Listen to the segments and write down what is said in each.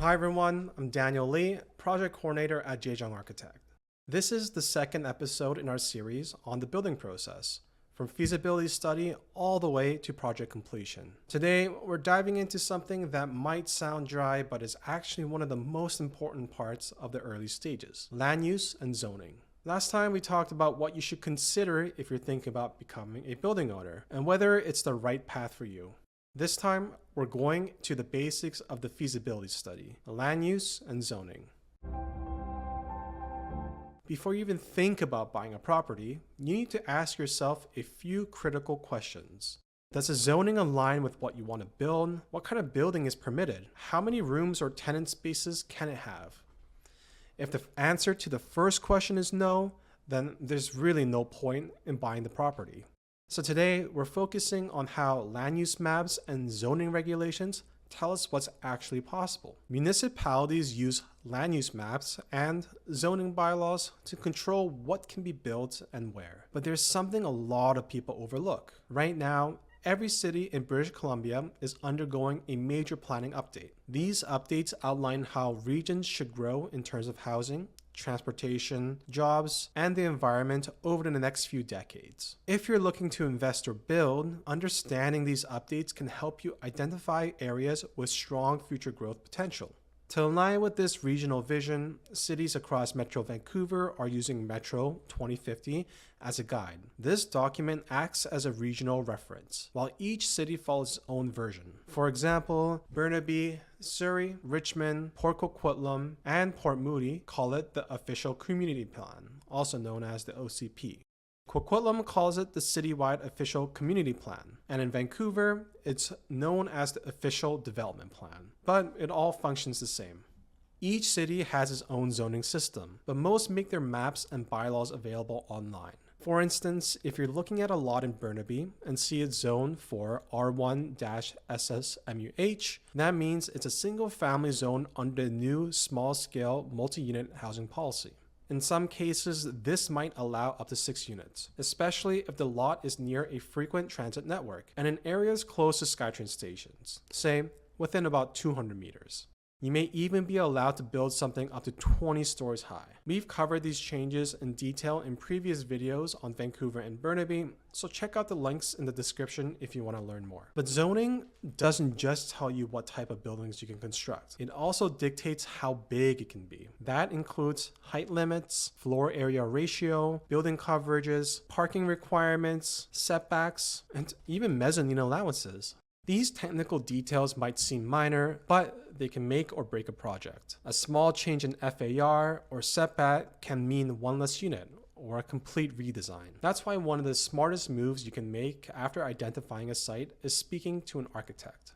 Hi everyone, I'm Daniel Lee, Project Coordinator at Jay Jung Architect. This is the second episode in our series on the building process, from feasibility study all the way to project completion. Today, we're diving into something that might sound dry, but is actually one of the most important parts of the early stages: land use and zoning. Last time we talked about what you should consider if you're thinking about becoming a building owner, and whether it's the right path for you. This time, we're going to the basics of the feasibility study, land use and zoning. Before you even think about buying a property, you need to ask yourself a few critical questions. Does the zoning align with what you want to build? What kind of building is permitted? How many rooms or tenant spaces can it have? If the answer to the first question is no, then there's really no point in buying the property. So today, we're focusing on how land use maps and zoning regulations tell us what's actually possible. Municipalities use land use maps and zoning bylaws to control what can be built and where. But there's something a lot of people overlook. Right now, every city in British Columbia is undergoing a major planning update. These updates outline how regions should grow in terms of housing, transportation, jobs, and the environment over the next few decades. If you're looking to invest or build, understanding these updates can help you identify areas with strong future growth potential. To align with this regional vision, cities across Metro Vancouver are using Metro 2050 as a guide. This document acts as a regional reference, while each city follows its own version. For example, Burnaby, Surrey, Richmond, Port Coquitlam, and Port Moody call it the Official Community Plan, also known as the OCP. Coquitlam calls it the Citywide Official Community Plan, and in Vancouver, it's known as the Official Development Plan, but it all functions the same. Each city has its own zoning system, but most make their maps and bylaws available online. For instance, if you're looking at a lot in Burnaby and see it's zoned for R1-SSMUH, that means it's a single-family zone under the new small-scale multi-unit housing policy. In some cases, this might allow up to 6 units, especially if the lot is near a frequent transit network and in areas close to SkyTrain stations, say within about 200 meters. You may even be allowed to build something up to 20 stories high. We've covered these changes in detail in previous videos on Vancouver and Burnaby, so check out the links in the description if you want to learn more. But zoning doesn't just tell you what type of buildings you can construct. It also dictates how big it can be. That includes height limits, floor area ratio, building coverages, parking requirements, setbacks, and even mezzanine allowances. These technical details might seem minor, but they can make or break a project. A small change in FAR or setback can mean one less unit or a complete redesign. That's why one of the smartest moves you can make after identifying a site is speaking to an architect.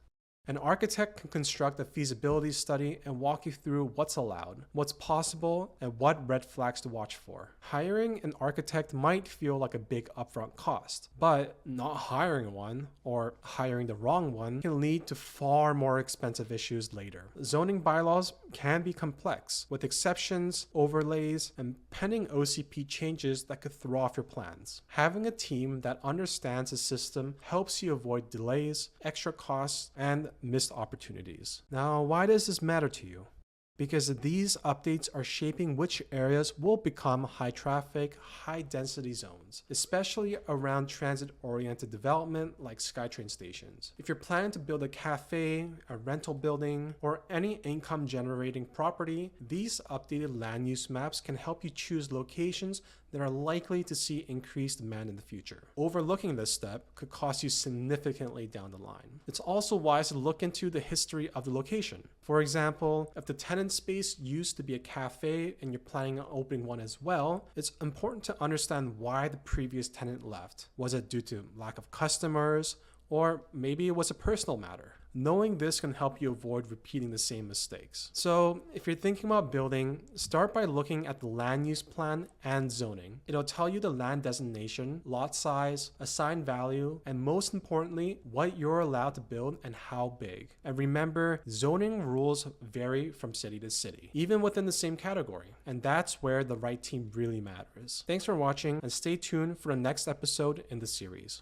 An architect can construct a feasibility study and walk you through what's allowed, what's possible, and what red flags to watch for. Hiring an architect might feel like a big upfront cost, but not hiring one, or hiring the wrong one, can lead to far more expensive issues later. Zoning bylaws can be complex, with exceptions, overlays, and pending OCP changes that could throw off your plans. Having a team that understands the system helps you avoid delays, extra costs, and missed opportunities. Now, why does this matter to you? Because these updates are shaping which areas will become high traffic, high density zones, especially around transit-oriented development like SkyTrain stations. If you're planning to build a cafe, a rental building, or any income generating property, these updated land use maps can help you choose locations that are likely to see increased demand in the future. Overlooking this step could cost you significantly down the line. It's also wise to look into the history of the location. For example, if the tenant space used to be a cafe and you're planning on opening one as well, it's important to understand why the previous tenant left. Was it due to lack of customers? Or maybe it was a personal matter. Knowing this can help you avoid repeating the same mistakes. So if you're thinking about building, start by looking at the land use plan and zoning. It'll tell you the land designation, lot size, assigned value, and most importantly, what you're allowed to build and how big. And remember, zoning rules vary from city to city, even within the same category. And that's where the right team really matters. Thanks for watching and stay tuned for the next episode in the series.